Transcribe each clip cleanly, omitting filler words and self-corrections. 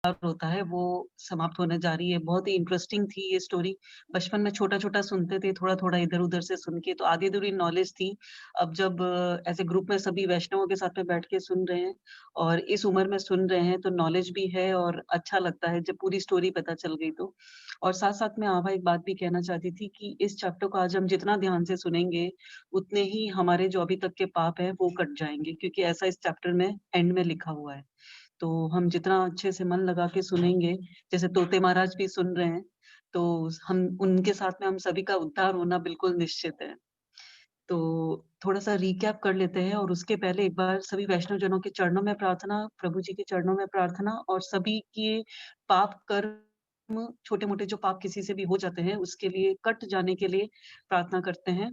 होता है वो समाप्त होने जा रही है। बहुत ही इंटरेस्टिंग थी ये स्टोरी। बचपन में छोटा-छोटा सुनते थे, थोड़ा-थोड़ा इधर-उधर से सुन के, तो आधी-अधूरी नॉलेज थी। अब जब ऐसे ग्रुप में सभी वैष्णवों के साथ में बैठ के सुन रहे हैं और इस उम्र में सुन रहे हैं, तो नॉलेज भी है और अच्छा लगता है जब पूरी स्टोरी पता चल गई तो। और साथ-साथ मैं आभा एक बात भी कहना चाहती थी कि इस चैप्टर को आज हम जितना ध्यान से सुनेंगे, उतने ही हमारे जो अभी तक के पाप हैं, वो कट जाएँगे क्योंकि ऐसा इस चैप्टर में एंड में लिखा हुआ है। तो हम जितना अच्छे से मन लगा के सुनेंगे, जैसे तोते महाराज भी सुन रहे हैं, तो हम उनके साथ में हम सभी का उद्धार होना बिल्कुल निश्चित है। तो थोड़ा-सा रिकैप कर लेते हैं और उसके पहले एक बार सभी वैष्णव जनों के चरणों में प्रार्थना, प्रभु जी के चरणों में प्रार्थना और सभी के पाप कर्म छोटे-मोटे जो पाप किसी से भी हो जाते हैं, उसके लिए कट जाने के लिए प्रार्थना करते हैं।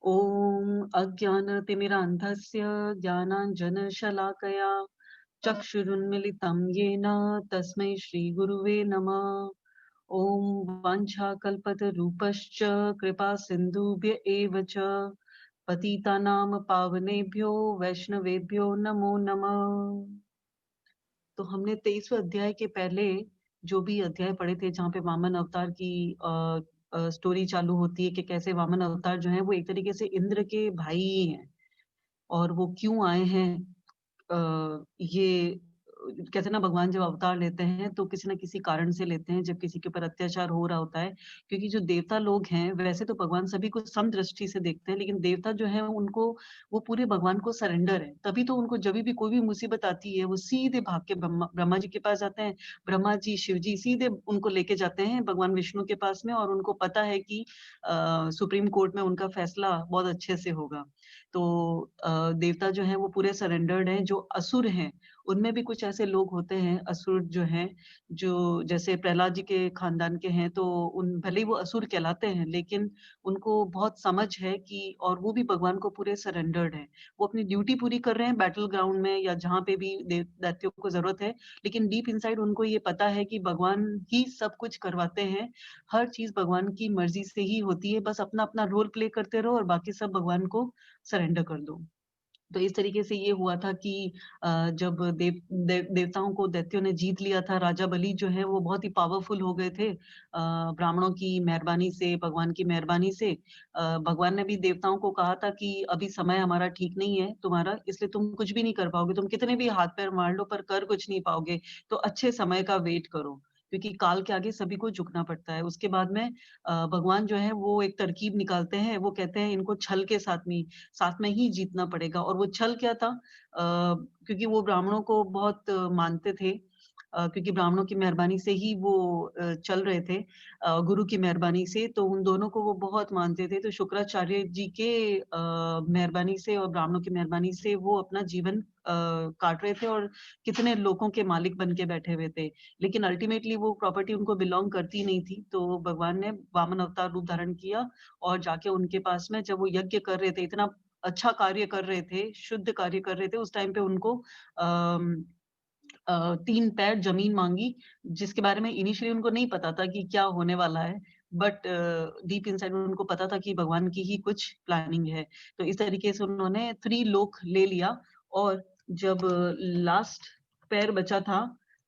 ॐ अज्ञानतिमिरान्धस्य ज्ञानाञ्जनशलाकया चक्षुरुन्मिलितं येन तस्मै श्रीगुरुवे नमः। ॐ वाञ्छाकल्पतरूपश्च कृपासिन्धुभ्य एव च पतितानां पावनेभ्यो वैष्णवेभ्यो नमो नमः। तो हमने 23वें अध्याय के पहले जो भी अध्याय पढ़े थे जहाँ पे वामन अवतार की स्टोरी चालू होती है कि कैसे वामन अवतार जो हैं वो एक तरीके से इंद्र के भाई ही हैं और वो क्यों आए हैं ये कहते हैं ना भगवान जब अवतार लेते हैं तो किसी न किसी कारण से लेते हैं जब किसी के ऊपर अत्याचार हो रहा होता है क्योंकि जो देवता लोग हैं वैसे तो भगवान सभी को समदृष्टि से देखते हैं लेकिन देवता जो है उनको वो पूरे भगवान को सरेंडर है तभी तो उनको जब भी कोई भी मुसीबत आती है वो सीधे भाग के ब्रह्मा ब्रह्मा जी के पास जाते हैं। ब्रह्मा जी शिव जी सीधे उनको लेके जाते हैं भगवान विष्णु के पास में और उनको पता है कि सुप्रीम कोर्ट में उनका फैसला बहुत अच्छे से होगा। तो देवता जो हैं वो पूरे सरेंडर्ड हैं। जो असुर हैं, उनमें भी कुछ ऐसे लोग होते हैं असुर जो हैं, जो जैसे प्रहलाद जी के खानदान के हैं तो उन भले ही वो असुर कहलाते हैं लेकिन उनको बहुत समझ है कि और वो भी भगवान को पूरे सरेंडर्ड हैं। वो अपनी ड्यूटी पूरी कर रहे हैं बैटल ग्राउंड में या जहाँ पे भी दैत्यों को ज़रूरत है, लेकिन डीप इनसाइड उनको ये पता है कि भगवान ही सब कुछ करवाते हैं। हर चीज़ भगवान की मर्ज़ी से ही होती है, बस अपना-अपना रोल प्ले करते रहो और बाकी सब भगवान को सरेंडर कर दो। तो इस तरीके से ये हुआ था कि जब देवताओं को दैत्यों ने जीत लिया था, राजा बलि जो है वो बहुत ही पावरफुल हो गए थे ब्राह्मणों की मेहरबानी से, भगवान की मेहरबानी से। भगवान ने भी देवताओं को कहा था कि अभी समय हमारा ठीक नहीं है तुम्हारा, इसलिए तुम कुछ भी नहीं कर पाओगे। तुम कितने भी हाथ-पैर मार लो पर कर कुछ नहीं पाओगे, तो अच्छे समय का वेट करो, क्योंकि काल के आगे सभी को झुकना पड़ता है। उसके बाद में भगवान जो है वो एक तरकीब निकालते हैं, वो कहते हैं इनको छल के साथ में ही जीतना पड़ेगा और वो छल क्या था क्योंकि वो ब्राह्मणों को बहुत मानते थे क्योंकि ब्राह्मणों की मेहरबानी से ही वो चल रहे थे गुरु की मेहरबानी से तो उन दोनों को वो बहुत मानते थे तो शुक्राचार्य जी के मेहरबानी से और ब्राह्मणों की मेहरबानी से वो अपना जीवन काट रहे थे और कितने लोगों के मालिक बन के बैठे हुए थे लेकिन अल्टीमेटली वो प्रॉपर्टी उनको बिलोंग करती नहीं थी तो भगवान ने वामन अवतार रूप धारण किया और जाके उनके पास में जब वो यज्ञ कर रहे थे, इतना अच्छा कार्य कर रहे थे, शुद्ध कार्य कर रहे थे, उस टाइम पे उनको 3 पैर ज़मीन माँगी, जिसके बारे में इनिशियली उनको नहीं पता था कि क्या होने वाला है। बट डीप इनसाइड उनको पता था कि भगवान की ही कुछ प्लानिंग है। तो इस तरीके से उन्होंने 3 लोक ले लिया और जब लास्ट पैर बचा था,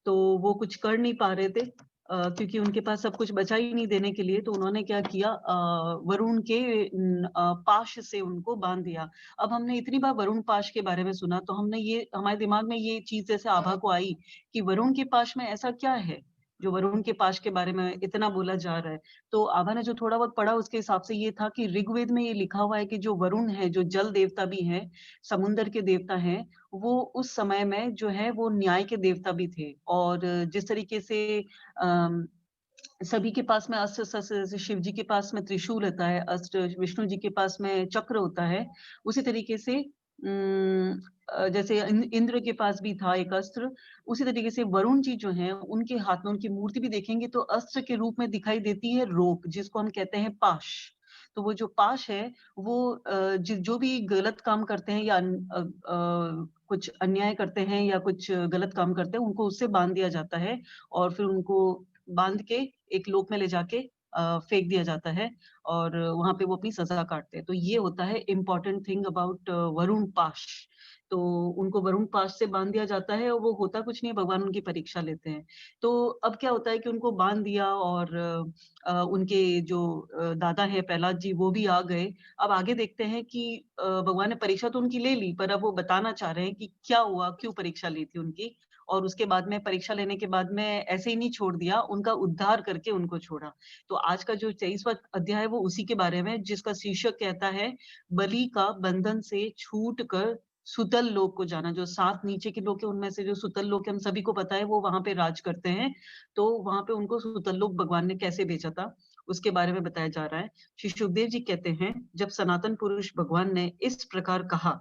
तो वो कुछ कर नहीं पा रहे थे क्योंकि उनके पास सब कुछ बचा ही नहीं देने के लिए, तो उन्होंने क्या किया वरुण के पाश से उनको बाँध दिया। अब हमने इतनी बार वरुण पाश के बारे में सुना तो हमने ये हमारे दिमाग में ये चीज़ जैसे आभा को आई कि वरुण के पाश में ऐसा क्या है, जो वरुण के पाश के बारे में इतना बोला जा रहा है। तो आभा ने जो थोड़ा बहुत पढ़ा उसके हिसाब से ये था कि ऋग्वेद में ये लिखा हुआ है कि जो वरुण है, जो जल देवता भी हैं, समुद्र के देवता हैं, वो उस समय में जो है वो न्याय के देवता भी थे। और जिस तरीके से अम सभी के पास में अस्त्र-शस्त्र जैसे शिव जी के पास में त्रिशूल होता है, अस्त्र विष्णु जी के पास में चक्र होता है। उसी तरीके से जैसे इंद्र के पास भी था एक अस्त्र, उसी तरीके से वरुण जी जो हैं, उनके हाथ में उनकी मूर्ति भी देखेंगे तो अस्त्र के रूप में दिखाई देती है रोप, जिसको हम कहते हैं पाश। तो वो जो पाश है, वो जो भी गलत काम करते हैं या कुछ अन्याय करते हैं या कुछ गलत काम करते हैं, उनको उससे बाँध दिया जाता है और फिर उनको बाँध के एक लोक में ले जाके फेंक दिया जाता है और वहाँ पे वो अपनी सज़ा काटते हैं। तो ये होता है इम्पोर्टेंट थिंग अबाउट वरुण पाश। तो उनको वरुण पाश से बांध दिया जाता है और वो होता कुछ नहीं है, भगवान उनकी परीक्षा लेते हैं। तो अब क्या होता है कि उनको बांध दिया और उनके जो दादा हैं प्रहलाद जी वो भी आ गए। अब आगे देखते हैं कि भगवान ने परीक्षा तो उनकी ले ली, पर अब वो बताना चाह रहे हैं कि क्या हुआ, क्यों परीक्षा ली थी उनकी। और उसके बाद में परीक्षा लेने के बाद में ऐसे ही नहीं छोड़ दिया, उनका उद्धार करके उनको छोड़ा। तो आज का जो 23वां अध्याय है वो उसी के बारे में, जिसका शीर्षक कहता है बलि का बंधन से छूट कर सुतल लोक को जाना। जो 7 नीचे के लोग हैं उनमें से जो सुतल लोक है हम सभी को पता है वो वहां पे राज करते हैं। तो वहां पे उनको सुतल लोक भगवान ने कैसे भेजा था उसके बारे में बताया जा रहा है। श्री सुखदेव जी कहते हैं, जब सनातन पुरुष भगवान ने इस प्रकार कहा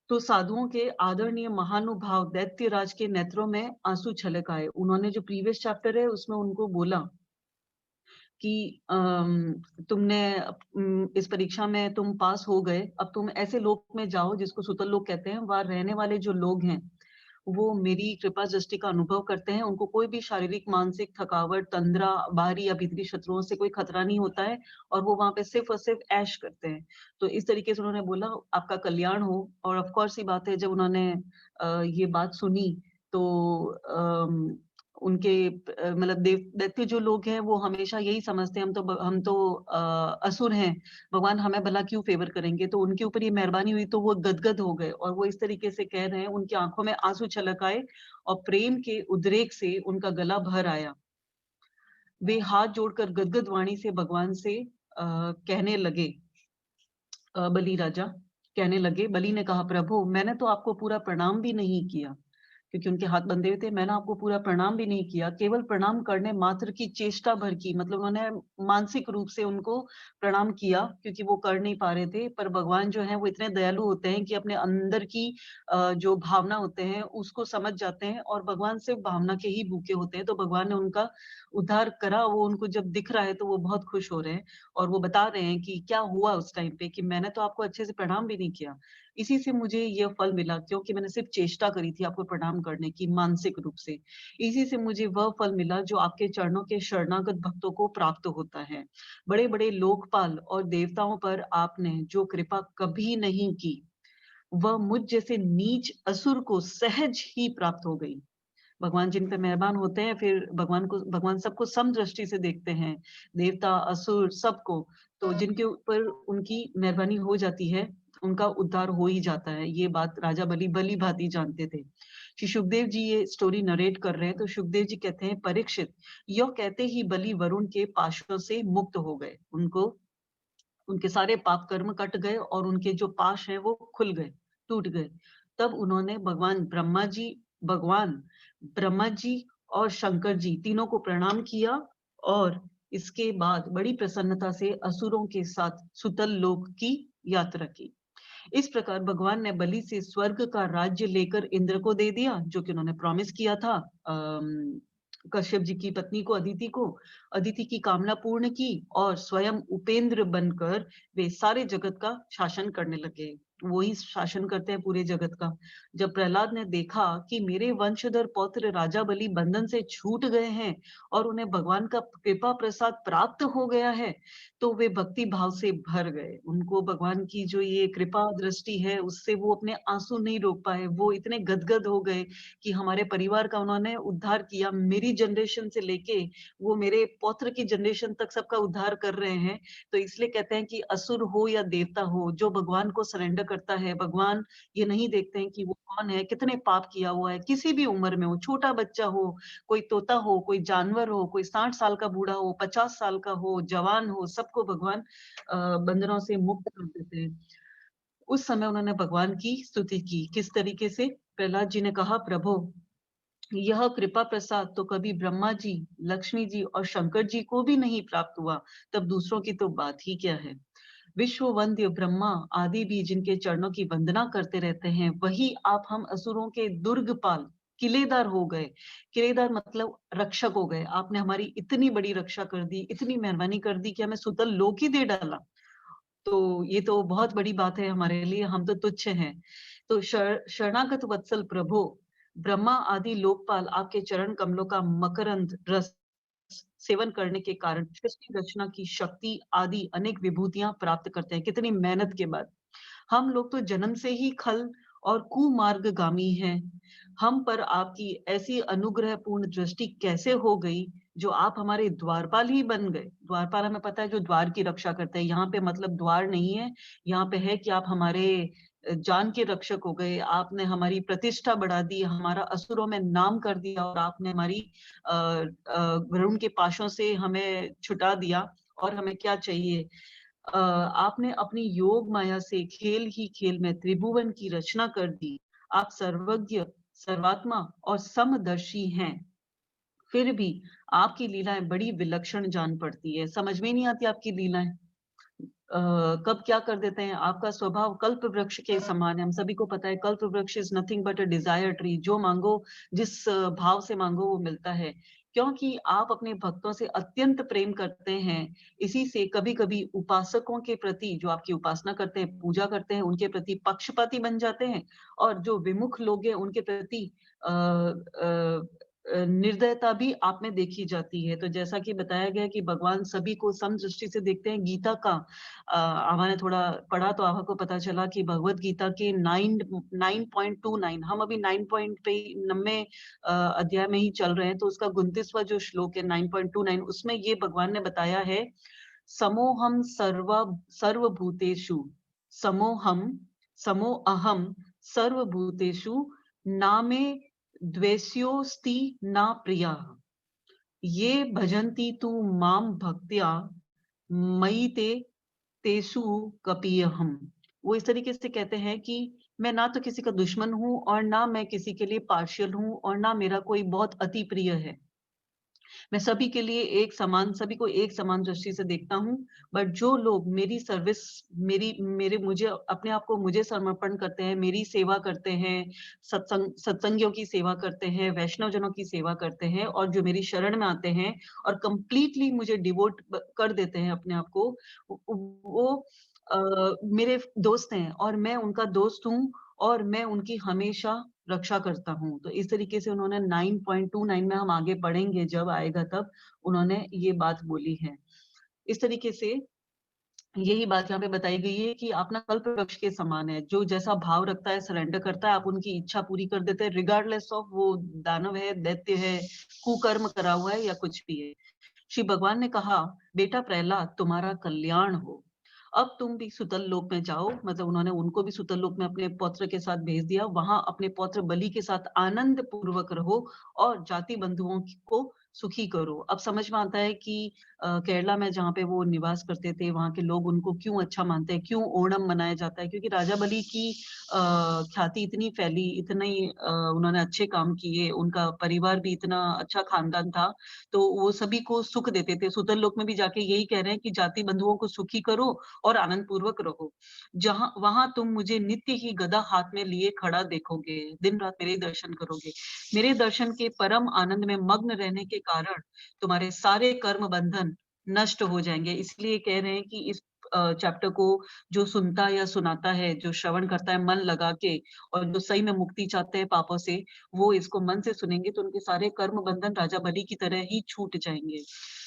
तो साधुओं के आदरणीय महानुभाव दैत्यराज के नेत्रों में आंसू छलक आए। उन्होंने जो प्रीवियस चैप्टर है उसमें उनको बोला कि तुमने इस परीक्षा में तुम पास हो गए, अब तुम ऐसे लोक में जाओ जिसको सुतल लोक कहते हैं। वहां रहने वाले जो लोग हैं वो मेरी कृपा दृष्टि का अनुभव करते हैं, उनको कोई भी शारीरिक मानसिक थकावट तंद्रा बाहरी या भीतरी शत्रुओं से कोई खतरा नहीं होता है और वो वहां पे सिर्फ और सिर्फ ऐश करते हैं। तो इस तरीके से उन्होंने बोला आपका कल्याण हो। और ऑफ कोर्स ही बात है, जब उन्होंने ये बात सुनी तो उनके मतलब दैत्य जो लोग हैं वो हमेशा यही समझते हैं हम तो असुर हैं, भगवान हमें भला क्यों फेवर करेंगे। तो उनके ऊपर ये मेहरबानी हुई तो वो गदगद हो गए और वो इस तरीके से कह रहे हैं, उनकी आंखों में आंसू छलक आए और प्रेम के उद्रेक से उनका गला भर आया। वे हाथ जोड़कर गदगद वाणी से भगवान से कहने लगे, बलि राजा कहने लगे, बलि ने कहा प्रभु मैंने तो आपको पूरा प्रणाम भी नहीं किया, क्योंकि उनके हाथ बंधे हुए थे। मैंने आपको पूरा प्रणाम भी नहीं किया, केवल प्रणाम करने मात्र की चेष्टा भर की। मतलब उन्होंने मानसिक रूप से उनको प्रणाम किया क्योंकि वो कर नहीं पा रहे थे। पर भगवान जो है वो इतने दयालु होते हैं कि अपने अंदर की जो भावना होते हैं उसको समझ जाते हैं और भगवान सिर्फ भावना के ही भूखे होते हैं। तो भगवान ने उनका उद्धार करा। वो उनको जब दिख रहा है तो वो बहुत खुश हो रहे हैं और वो बता रहे हैं कि क्या हुआ उस टाइम पे, कि मैंने तो आपको अच्छे से प्रणाम भी नहीं किया, इसी से मुझे ये फल मिला क्योंकि मैंने सिर्फ चेष्टा करी थी आपको प्रणाम करने की मानसिक रूप से। इसी से मुझे वह फल मिला जो आपके चरणों के शरणागत भक्तों को प्राप्त होता है। बड़े बड़े लोकपाल और देवताओं पर आपने जो कृपा कभी नहीं की वह मुझ जैसे नीच असुर को सहज ही प्राप्त हो गई। भगवान जिन पे मेहरबान होते हैं फिर भगवान सबको समदृष्टि से देखते हैं, देवता असुर सबको। तो जिनके ऊपर उनकी मेहरबानी हो जाती है उनका उद्धार हो ही जाता है। ये बात राजा बलि भली भांति जानते थे। श्री सुखदेव जी ये स्टोरी नरेट कर रहे हैं तो सुखदेव जी कहते हैं, परीक्षित यह कहते ही बलि वरुण के पाशों से मुक्त हो गए। उनको उनके सारे पाप कर्म कट गए और उनके जो पाश हैं वो खुल गए, टूट गए। तब उन्होंने भगवान ब्रह्मा जी और शंकर जी तीनों को प्रणाम किया और इसके बाद बड़ी प्रसन्नता से असुरों के साथ सुतल लोक की यात्रा की। इस प्रकार भगवान ने बलि से स्वर्ग का राज्य लेकर इंद्र को दे दिया, जो कि उन्होंने प्रॉमिस किया था कश्यप जी की पत्नी को, अदिति को। अदिति की कामना पूर्ण की और स्वयं उपेंद्र बनकर वे सारे जगत का शासन करने लगे। वो ही शासन करते हैं पूरे जगत का। जब प्रहलाद ने देखा कि मेरे वंशधर पौत्र राजा बलि बंधन से छूट गए हैं और उन्हें भगवान का कृपा प्रसाद प्राप्त हो गया है, तो वे भक्ति भाव से भर गए। उनको भगवान की जो ये कृपा दृष्टि है उससे वो अपने आंसू नहीं रोक पाए। वो इतने गदगद हो गए कि हमारे परिवार का उन्होंने उद्धार किया। मेरी जनरेशन से लेके वो मेरे पौत्र की जनरेशन तक सबका उद्धार कर रहे हैं। तो इसलिए कहते हैं कि असुर हो या देवता हो, जो भगवान को सरेंडर करता है, भगवान ये नहीं देखते हैं कि वो कौन है, कितने पाप किया हुआ है, किसी भी उम्र में हो, छोटा बच्चा हो, कोई तोता हो, कोई जानवर हो, कोई 60 साल का बूढ़ा हो, 50 साल का हो, जवान हो, सबको भगवान बंधनों से मुक्त कर देते हैं। उस समय उन्होंने भगवान की स्तुति की। किस तरीके से? प्रहलाद जी ने कहा, प्रभु यह कृपा प्रसाद तो कभी ब्रह्मा जी, लक्ष्मी जी और शंकर जी को भी नहीं प्राप्त हुआ, तब दूसरों की तो बात ही क्या है। विश्व वंद्य ब्रह्मा आदि भी जिनके चरणों की वंदना करते रहते हैं, वही आप हम असुरों के दुर्गपाल किलेदार हो गए। किलेदार मतलब रक्षक हो गए। आपने हमारी इतनी बड़ी रक्षा कर दी, इतनी मेहरबानी कर दी कि हमें सुतल लोक ही दे डाला। तो ये तो बहुत बड़ी बात है हमारे लिए, हम तो तुच्छ हैं। तो शरणागत वत्सल प्रभु, ब्रह्मा आदि लोकपाल आपके चरण कमलों का मकरंद रस सेवन करने के कारण सृष्टि रचना की शक्ति आदि अनेक विभूतियां प्राप्त करते हैं, कितनी मेहनत के बाद। हम लोग तो जन्म से ही खल और कुमार्गगामी हैं। हम पर आपकी ऐसी अनुग्रहपूर्ण दृष्टि कैसे हो गई, जो आप हमारे द्वारपाल ही बन गए। द्वारपाल हमें पता है जो द्वार की रक्षा करते हैं, यहाँ पे मतलब द्वार नहीं है, यहाँ पे है कि आप हमारे जान के रक्षक हो गए, आपने हमारी प्रतिष्ठा बढ़ा दी, हमारा असुरों में नाम कर दिया और आपने हमारी वरुण के पाशों से हमें छुटा दिया। और हमें क्या चाहिए? आपने अपनी योग माया से खेल ही खेल में त्रिभुवन की रचना कर दी। आप सर्वज्ञ, सर्वात्मा और समदर्शी हैं। फिर भी आपकी लीलाएं बड़ी विलक्षण जान पड़ती है। समझ में नहीं आती आपकी लीलाएं। कब क्या कर देते हैं। आपका स्वभाव कल्प वृक्ष के समान है। हम सभी को पता है कल्प वृक्ष is nothing but a desire tree. जो मांगो, जिस भाव से मांगो वो मिलता है, क्योंकि आप अपने भक्तों से अत्यंत प्रेम करते हैं। इसी से कभी कभी उपासकों के प्रति, जो आपकी उपासना करते हैं, पूजा करते हैं, उनके प्रति पक्षपाती बन जाते हैं। और जो विमुख लोग हैं उनके प्रति निर्दयता भी आप में देखी जाती है। तो जैसा कि बताया गया कि भगवान सभी को सम दृष्टि से देखते हैं। गीता का मैंने थोड़ा पढ़ा तो आपको पता चला कि भगवत गीता के 9.29, हम अभी 9 पॉइंट पे 90 अध्याय में ही चल रहे हैं, तो उसका 29वां जो श्लोक है 9.29, उसमें ये भगवान ने बताया है, समोहम सर्वभूतेषु, समोहम समो अहम सर्वभूतेषु नामे द्वेष्योस्ति ना प्रिया, ये भजन्ति तु माम भक्त्या मयि ते तेषु कपियहम। वो इस तरीके से कहते हैं कि मैं ना तो किसी का दुश्मन हूँ और ना मैं किसी के लिए पार्शियल हूँ और ना मेरा कोई बहुत अति प्रिय है। मैं सभी के लिए एक समान, सभी को एक समान दृष्टि से देखता हूँ। बट जो लोग मेरी सर्विस, मुझे अपने आप को मुझे समर्पण करते हैं, मेरी सेवा करते हैं, सत्संगियों की सेवा करते हैं, वैष्णव जनों की सेवा करते हैं, और जो मेरी शरण में आते हैं और कंप्लीटली मुझे डिवोट कर देते हैं अपने आप को, वो मेरे दोस्त हैं और मैं उनका दोस्त हूँ और मैं उनकी हमेशा रक्षा करता हूँ। तो इस तरीके से उन्होंने 9.29 में, हम आगे पढ़ेंगे जब आएगा तब, उन्होंने ये बात बोली है। इस तरीके से यही बात यहाँ पे बताई गई है कि आप ना कल्प वृक्ष के समान है। जो जैसा भाव रखता है, सरेंडर करता है, आप उनकी इच्छा पूरी कर देते हैं, रिगार्डलेस ऑफ वो दानव है, दैत्य है, कुकर्म करा हुआ है या कुछ भी है। श्री भगवान ने कहा, बेटा प्रहलाद, तुम्हारा कल्याण हो। अब तुम भी सुतल लोक में जाओ। मतलब उन्होंने उनको भी सुतल लोक में अपने पौत्र के साथ भेज दिया। वहां अपने पौत्र बलि के साथ आनंद पूर्वक रहो और जाति बंधुओं को सुखी करो। अब समझ में आता है कि केरला में जहाँ पे वो निवास करते थे, वहां के लोग उनको क्यों अच्छा मानते हैं, क्यों ओणम मनाया जाता है। क्योंकि राजा बलि की ख्याति इतनी फैली, इतनी उन्होंने अच्छे काम किए, उनका परिवार भी इतना अच्छा खानदान था, तो वो सभी को सुख देते थे। सुतल लोक में भी जाके यही कह रहे हैं कि जाति बंधुओं को सुखी करो और आनंद पूर्वक रहो। जहां वहां तुम मुझे नित्य ही गदा हाथ में लिए खड़ा देखोगे, दिन रात मेरे दर्शन करोगे। मेरे दर्शन के परम आनंद में मग्न रहने के कारण तुम्हारे सारे कर्म बंधन नष्ट हो जाएंगे। इसलिए कह रहे हैं कि इस चैप्टर को जो सुनता या सुनाता है, जो श्रवण करता है मन लगा के, और जो सही में मुक्ति चाहते हैं पापों से, वो इसको मन से सुनेंगे तो उनके सारे कर्म बंधन राजा बलि की तरह ही छूट जाएंगे।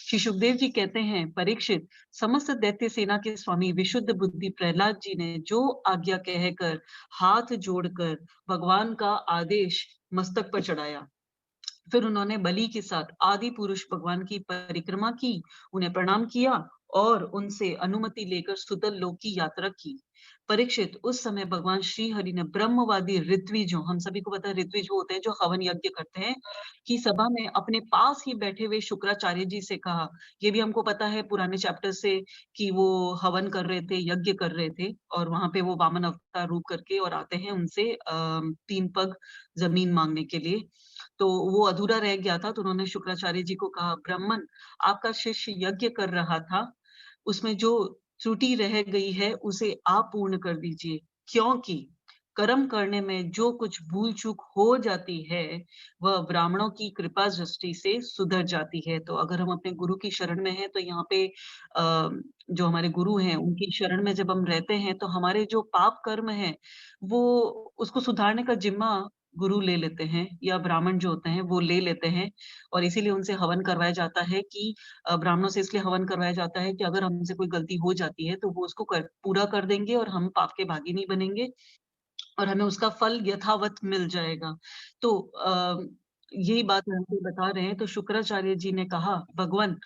श्री सुखदेव जी कहते हैं, परीक्षित, समस्त दैत्य सेना के स्वामी विशुद्ध बुद्धि प्रहलाद जी ने जो आज्ञा कहकर हाथ जोड़कर भगवान का आदेश मस्तक पर चढ़ाया, फिर उन्होंने बलि के साथ आदि पुरुष भगवान की परिक्रमा की, उन्हें प्रणाम किया और उनसे अनुमति लेकर सुतल लोक की यात्रा की। परीक्षित, उस समय भगवान श्री हरि ने ब्रह्मवादी ऋत्विजों, हम सभी को पता है ऋत्विज वो होते हैं जो हवन यज्ञ करते हैं, की सभा में अपने पास ही बैठे हुए शुक्राचार्य जी से कहा। ये भी हमको पता है पुराने चैप्टर से कि वो हवन कर रहे थे, यज्ञ कर रहे थे, और वहां पे वो वामन अवतार रूप करके और आते हैं उनसे 3 पग जमीन मांगने के लिए। तो वो अधूरा रह गया था, तो उन्होंने शुक्राचार्य जी को कहा, ब्राह्मण, आपका शिष्य यज्ञ कर रहा था, उसमें जो त्रुटि रह गई है उसे आप पूर्ण कर दीजिए, क्योंकि कर्म करने में जो कुछ भूल चूक हो जाती है वह ब्राह्मणों की कृपा दृष्टि से सुधर जाती है। तो अगर हम अपने गुरु की शरण में हैं, तो यहाँ पे जो हमारे गुरु हैं उनकी शरण में जब हम रहते हैं, तो हमारे जो पाप कर्म है वो, उसको सुधारने का जिम्मा गुरु ले लेते हैं, या ब्राह्मण जो होते हैं वो ले लेते हैं। और इसीलिए उनसे हवन करवाया जाता है कि ब्राह्मणों से इसलिए हवन करवाया जाता है कि अगर हमसे कोई गलती हो जाती है तो वो उसको पूरा कर देंगे और हम पाप के भागी नहीं बनेंगे। और हमें उसका फल यथावत मिल जाएगा। तो यही बात हम आपको बता रहे हैं। तो शुक्राचार्य जी ने कहा, भगवान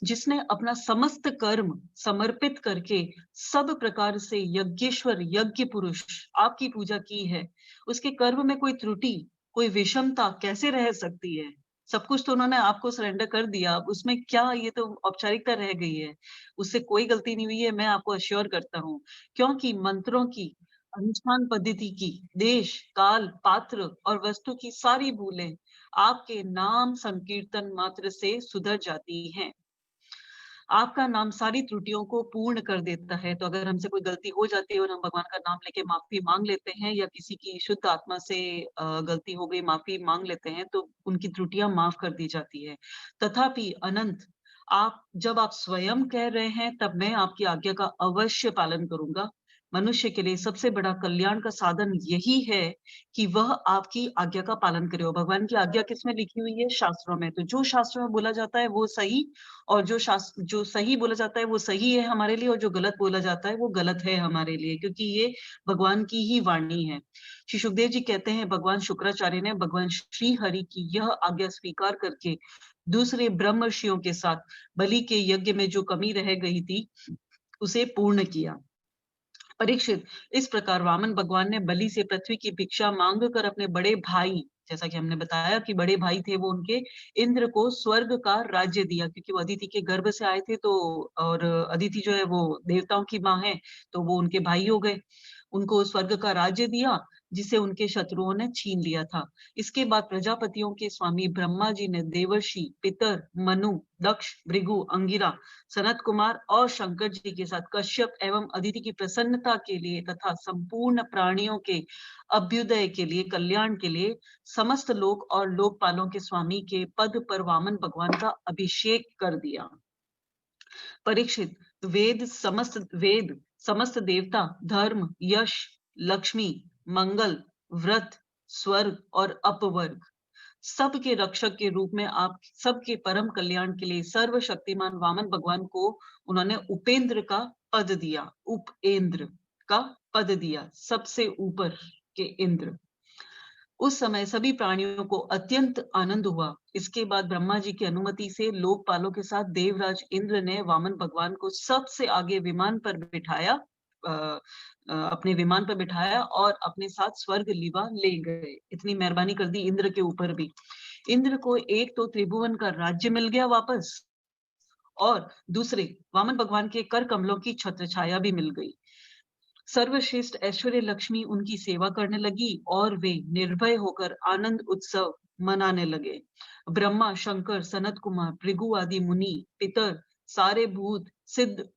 जिसने अपना समस्त कर्म समर्पित करके सब प्रकार से यज्ञेश्वर यज्ञ पुरुष आपकी पूजा की है, उसके कर्म में कोई त्रुटि, कोई विषमता कैसे रह सकती है? सब कुछ तो उन्होंने आपको सरेंडर कर दिया, अब उसमें क्या, ये तो औपचारिकता रह गई है। उससे कोई गलती नहीं हुई है, मैं आपको अश्योर करता हूँ। क्योंकि मंत्रों की, अनुष्ठान पद्धति की, देश, काल, पात्र और वस्तु की सारी भूलें आपके नाम संकीर्तन मात्र से सुधर जाती हैं। आपका नाम सारी त्रुटियों को पूर्ण कर देता है। तो अगर हमसे कोई गलती हो जाती है और हम भगवान का नाम लेके माफी मांग लेते हैं, या किसी की शुद्ध आत्मा से गलती हो गई, माफी मांग लेते हैं, तो उनकी त्रुटियां माफ कर दी जाती है। तथापि अनंत, जब आप स्वयं कह रहे हैं, तब मैं आपकी आज्ञा का अवश्य पालन करूंगा। मनुष्य के लिए सबसे बड़ा कल्याण का साधन यही है कि वह आपकी आज्ञा का पालन करे। और भगवान की आज्ञा किसमें लिखी हुई है? शास्त्रों में। तो जो शास्त्रों में बोला जाता है वो सही, और जो सही बोला जाता है वो सही है हमारे लिए, और जो गलत बोला जाता है वो गलत है हमारे लिए, क्योंकि ये भगवान की ही वाणी है। श्री सुखदेव जी कहते हैं, भगवान शुक्राचार्य ने भगवान श्री हरि की यह आज्ञा स्वीकार करके दूसरे ब्रह्मर्षियों के साथ बलि के यज्ञ में जो कमी रह गई थी उसे पूर्ण किया। परीक्षित, इस प्रकार वामन भगवान ने बलि से पृथ्वी की भिक्षा मांग कर अपने बड़े भाई, जैसा कि हमने बताया कि बड़े भाई थे वो उनके, इंद्र को स्वर्ग का राज्य दिया, क्योंकि वो अदिति के गर्भ से आए थे। तो और अदिति जो है वो देवताओं की माँ है, तो वो उनके भाई हो गए। उनको स्वर्ग का राज्य दिया, जिसे उनके शत्रुओं ने छीन लिया था। इसके बाद प्रजापतियों के स्वामी ब्रह्मा जी ने देवर्षि, पितर, मनु, दक्ष, भृगु, अंगिरा, सनत कुमार और शंकर जी के साथ कश्यप एवं अदिति की प्रसन्नता के लिए तथा संपूर्ण प्राणियों के अभ्युदय के लिए, कल्याण के लिए, समस्त लोक और लोकपालों के स्वामी के पद पर वामन भगवान का अभिषेक कर दिया। परीक्षित, वेद समस्त देवता, धर्म, यश, लक्ष्मी, मंगल, व्रत, स्वर्ग और अपवर्ग, सबके रक्षक के रूप में आप सबके परम कल्याण के लिए सर्वशक्तिमान वामन भगवान को उन्होंने उपेंद्र का पद दिया। उपेंद्र का पद दिया, सबसे ऊपर के इंद्र। उस समय सभी प्राणियों को अत्यंत आनंद हुआ। इसके बाद ब्रह्मा जी की अनुमति से लोकपालों के साथ देवराज इंद्र ने वामन भगवान को सबसे आगे विमान पर बिठाया, अपने विमान पर बिठाया और अपने साथ स्वर्ग लीवा ले गए। इतनी मेहरबानी कर दी इंद्र के ऊपर भी। इंद्र को एक तो त्रिभुवन का राज्य मिल गया वापस, और दूसरे वामन भगवान के कर कमलों की छत्र छाया भी मिल गई। सर्वश्रेष्ठ ऐश्वर्य लक्ष्मी उनकी सेवा करने लगी और वे निर्भय होकर आनंद उत्सव मनाने लगे। ब्रह्मा, शंकर, सनत कुमार, भृगु आदि मुनि, पितर, सारे भूत, सिद्ध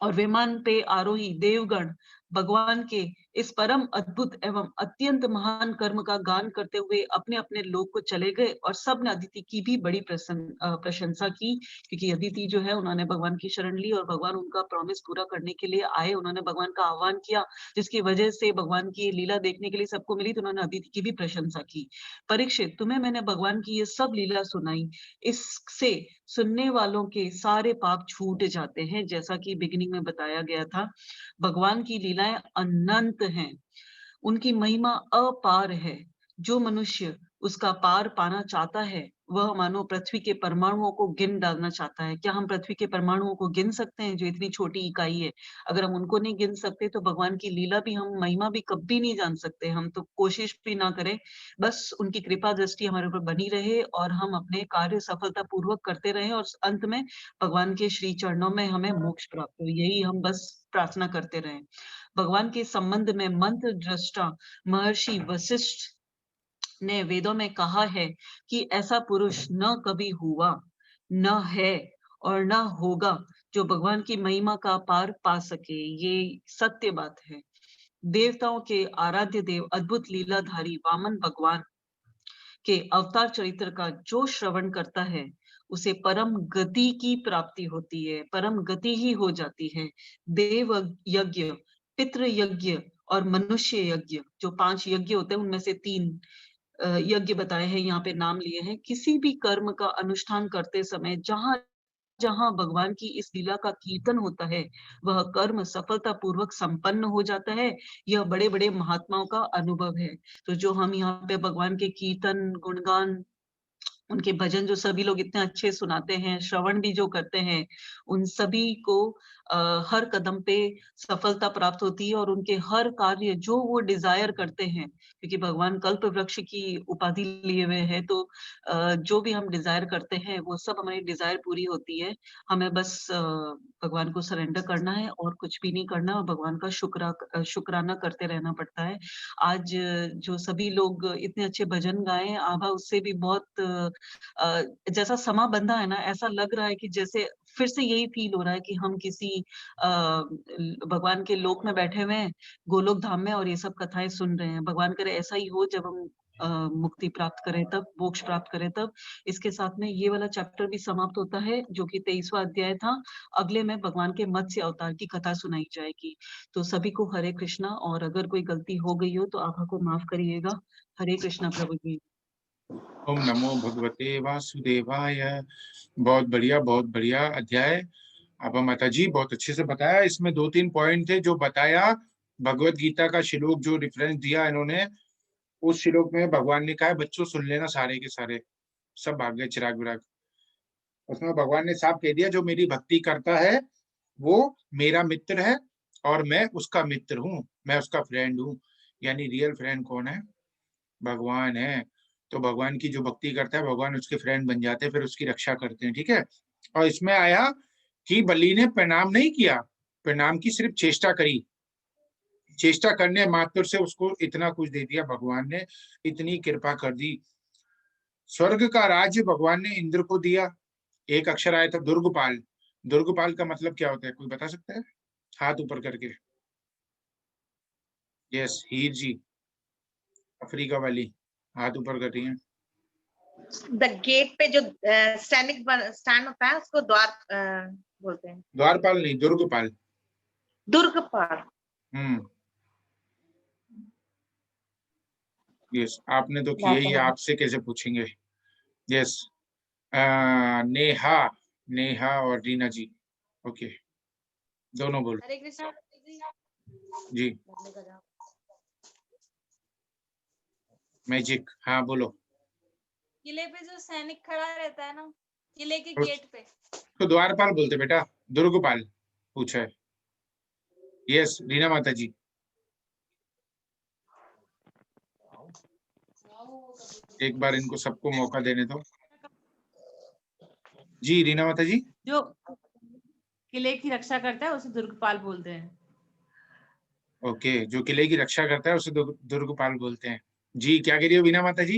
और विमान पे आरोही देवगण भगवान के इस परम अद्भुत एवं अत्यंत महान कर्म का गान करते हुए अपने अपने लोक को चले गए। और सब ने अदिति की भी बड़ी प्रशंसा की, क्योंकि अदिति जो है उन्होंने भगवान की शरण ली और भगवान उनका प्रॉमिस पूरा करने के लिए आए। उन्होंने भगवान का आह्वान किया, जिसकी वजह से भगवान की लीला देखने के लिए सबको मिली, तो उन्होंने अदिति की भी प्रशंसा की। परीक्षित, तुम्हें मैंने भगवान की ये सब लीला सुनाई, इससे सुनने वालों के सारे पाप छूट जाते हैं। जैसा कि बिगिनिंग में बताया गया था, भगवान की लीलाएं अनंत हैं, उनकी महिमा अपार है। जो मनुष्य उसका पार पाना चाहता है, वह मानो पृथ्वी के परमाणुओं को गिन डालना चाहता है। क्या हम पृथ्वी के परमाणुओं को गिन सकते हैं, जो इतनी छोटी इकाई है? अगर हम उनको नहीं गिन सकते, तो भगवान की लीला भी, हम महिमा भी कभी नहीं जान सकते। हम तो कोशिश भी ना करें, बस उनकी कृपा दृष्टि हमारे ऊपर बनी रहे और हम अपने कार्य सफलता पूर्वक करते रहें, और अंत में भगवान के श्री चरणों में हमें मोक्ष प्राप्त हो, यही हम बस प्रार्थना करते रहें। भगवान के संबंध में मंत्र दृष्टा महर्षि वशिष्ठ ने वेदों में कहा है कि ऐसा पुरुष न कभी हुआ, न है और न होगा जो भगवान की महिमा का पार पा सके। ये सत्य बात है। देवताओं के आराध्य देव अद्भुत लीलाधारी वामन भगवान के अवतार चरित्र का जो श्रवण करता है, उसे परम गति की प्राप्ति होती है, परम गति ही हो जाती है। देव यज्ञ, पितृ यज्ञ और मनुष्य यज्ञ, जो 5 यज्ञ होते हैं, उनमें से 3 यज्ञ बताए हैं, यहाँ पे नाम लिए हैं। किसी भी कर्म का अनुष्ठान करते समय जहां जहाँ भगवान की इस लीला का कीर्तन होता है, वह कर्म सफलता पूर्वक संपन्न हो जाता है। यह बड़े-बड़े महात्माओं का अनुभव है। तो जो हम यहाँ पे भगवान के कीर्तन, गुणगान, उनके भजन जो सभी लोग इतने अच्छे सुनाते हैं, श्रवण भी जो करते हैं, उन सभी को हर कदम पे सफलता प्राप्त होती है और उनके हर कार्य जो वो डिज़ायर करते हैं, क्योंकि भगवान कल्प वृक्ष की उपाधि लिए हुए हैं, तो जो भी हम डिज़ायर करते हैं, वो सब हमारी डिज़ायर पूरी होती है। हमें बस भगवान को सरेंडर करना है और कुछ भी नहीं करना और भगवान का शुकराना करते रहना पड़ता है। आज जो सभी लोग इतने अच्छे भजन गाएँ, आभा उससे भी बहुत जैसा समा बंधा है ना, ऐसा लग रहा है कि जैसे फिर से यही फ़ील हो रहा है कि हम किसी भगवान के लोक में बैठे हुए हैं, गोलोक धाम में और ये सब कथाएँ सुन रहे हैं। भगवान करे ऐसा ही हो जब हम मुक्ति प्राप्त करें तब, मोक्ष प्राप्त करें तब। इसके साथ में ये वाला चैप्टर भी समाप्त होता है, जो कि 23वां अध्याय था। अगले में भगवान के मत्स्य अवतार की कथा सुनाई जाएगी। तो सभी को हरे कृष्णा और अगर कोई गलती हो गई हो तो आभा को माफ़ करिएगा। हरे कृष्णा प्रभु जी। ओम नमो भगवते वासुदेवाय। बहुत बढ़िया अध्याय। अब माता जी बहुत अच्छे से बताया। इसमें 2-3 पॉइंट थे जो बताया। भगवत गीता का श्लोक जो रेफरेंस दिया इन्होंने, उस श्लोक में भगवान ने कहा है बच्चों सुन लेना, सारे के सारे सब भाग गए चिराग विराग। उसमें भगवान ने साफ कह दिया जो मेरी भक्ति करता है वो मेरा मित्र है और मैं उसका मित्र हूँ, मैं उसका फ्रेंड हूँ। यानी रियल फ्रेंड कौन है? भगवान है। तो भगवान की जो भक्ति करता है भगवान उसके फ्रेंड बन जाते हैं, फिर उसकी रक्षा करते हैं। ठीक है। और इसमें आया कि बलि ने प्रणाम नहीं किया, प्रणाम की सिर्फ चेष्टा करी। चेष्टा करने मात्र से उसको इतना कुछ दे दिया भगवान ने, इतनी कृपा कर दी। स्वर्ग का राज्य भगवान ने इंद्र को दिया। एक अक्षर आया था दुर्गपाल। दुर्गपाल का मतलब क्या होता है, कोई बता सकता है? हाथ ऊपर करके। यस, हीर जी अफ्रीका वाली हाथ ऊपर कर रही है। द गेट पे जो स्टैंड होता है उसको द्वार बोलते हैं। द्वारपाल नहीं, दुर्गपाल। दुर्गपाल। यस, आपने तो किया ही है, आपसे कैसे पूछेंगे। यस, नेहा, नेहा और रीना जी। ओके, दोनों बोलो। हरे कृष्णा जी। मैजिक, हाँ बोलो। किले पे जो सैनिक खड़ा रहता है ना, किले के गेट पे, तो द्वारपाल बोलते बेटा, दुर्गपाल पूछा है। यस, रीना माता जी। एक बार इनको सबको मौका देने दो। जी रीना माता जी। जो किले की रक्षा करता है उसे दुर्गपाल बोलते हैं। ओके, जो किले की रक्षा करता है उसे दुर्गपाल बोलते हैं। जी, क्या कह रही हो वीना माता जी?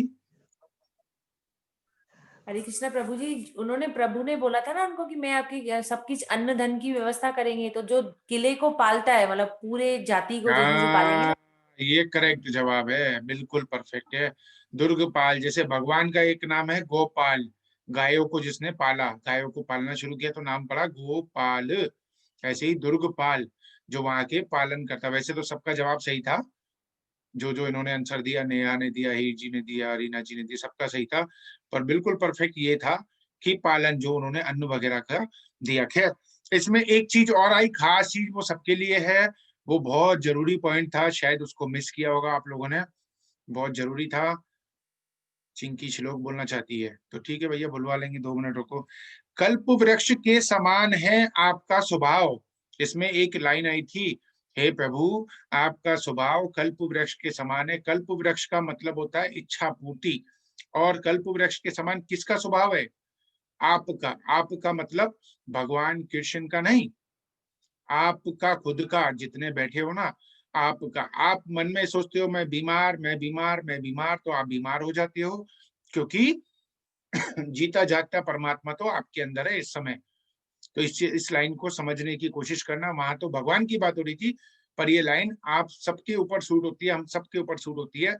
हरे कृष्णा प्रभु जी, उन्होंने प्रभु ने बोला था ना उनको कि मैं आपकी सबकी अन्न धन की व्यवस्था करेंगे, तो जो किले को पालता है मतलब पूरे जाति को जैसे से पालेंगे ना। ये करेक्ट जवाब है, बिल्कुल परफेक्ट है। दुर्गपाल, जैसे भगवान का एक नाम है गोपाल, गायों को जिसने पाला, गायों को पालना शुरू किया तो नाम पड़ा गोपाल। ऐसे ही दुर्गपाल जो वहां के पालन करता। वैसे तो सबका जवाब सही था, जो जो इन्होंने आंसर दिया, नेहा ने दिया, हीर जी ने दिया, रीना जी ने दिया, सबका सही था। पर बिल्कुल परफेक्ट ये था कि पालन जो उन्होंने अन्न वगैरह का दिया। खैर, इसमें एक चीज और आई, खास चीज वो सबके लिए है, वो बहुत जरूरी पॉइंट था, शायद उसको मिस किया होगा आप लोगों ने, बहुत जरूरी था। चिंकी श्लोक बोलना चाहती है तो ठीक है भैया, बुलवा लेंगे, 2 मिनट रुको। कल्प वृक्ष के समान है आपका स्वभाव। इसमें एक लाइन आई थी, हे प्रभु आपका स्वभाव कल्प वृक्ष के समान है। कल्प वृक्ष का मतलब होता है इच्छा पूर्ति, और कल्प वृक्ष के समान किसका स्वभाव है? आपका। आपका मतलब भगवान कृष्ण का नहीं, आपका खुद का। जितने बैठे हो ना, आपका। आप मन में सोचते हो मैं बीमार, मैं बीमार, मैं बीमार, तो आप बीमार हो जाते हो, क्योंकि जीता जागता परमात्मा तो आपके अंदर है इस समय। तो इस लाइन को समझने की कोशिश करना। वहां तो भगवान की बात हो रही थी, पर ये लाइन आप सबके ऊपर सूट होती है, हम सबके ऊपर सूट होती है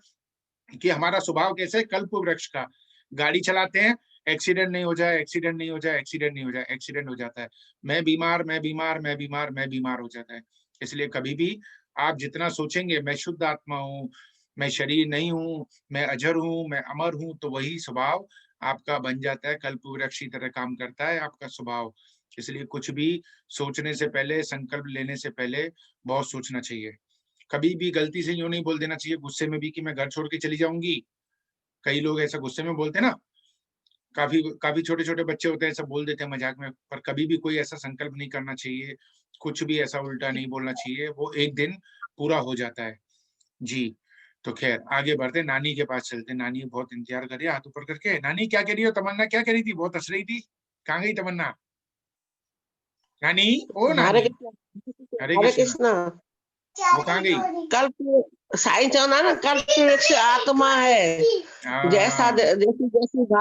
कि हमारा स्वभाव कैसे है, कल्प वृक्ष का। गाड़ी चलाते हैं, एक्सीडेंट नहीं हो जाए, एक्सीडेंट नहीं हो जाए, एक्सीडेंट नहीं हो जाए, एक्सीडेंट हो जाता है। मैं बीमार, मैं बीमार, मैं बीमार, मैं बीमार हो जाता है। इसलिए कभी भी आप जितना सोचेंगे मैं शुद्ध आत्मा हूँ, मैं शरीर नहीं हूँ, मैं अजर हूँ, मैं अमर हूँ, तो वही स्वभाव आपका बन जाता है, कल्प वृक्ष की तरह काम करता है आपका स्वभाव। इसलिए कुछ भी सोचने से पहले, संकल्प लेने से पहले बहुत सोचना चाहिए। कभी भी गलती से यूं नहीं बोल देना चाहिए गुस्से में भी कि मैं घर छोड़ के चली जाऊंगी। कई लोग ऐसा गुस्से में बोलते हैं ना, काफी काफी छोटे छोटे बच्चे होते हैं, ऐसा बोल देते हैं मजाक में, पर कभी भी कोई ऐसा संकल्प नहीं करना चाहिए, कुछ भी ऐसा उल्टा नहीं बोलना चाहिए, वो एक दिन पूरा हो जाता है। जी, तो खैर आगे बढ़ते, नानी के पास चलते। नानी बहुत इंतजार कर रही है हाथ ऊपर करके। नानी क्या कह रही हो? तमन्ना क्या कह रही थी? बहुत हंस रही थी। कहाँ गई तमन्ना? नानी, ओ हरे नानी, कृष्णा, हरे हरे कृष्णा, कृष्णा। वो कहाँ गई? कल्प साईं चवंदा ना, कल्प वृक्ष आत्मा है। जैसा हाँ जैसी जैसी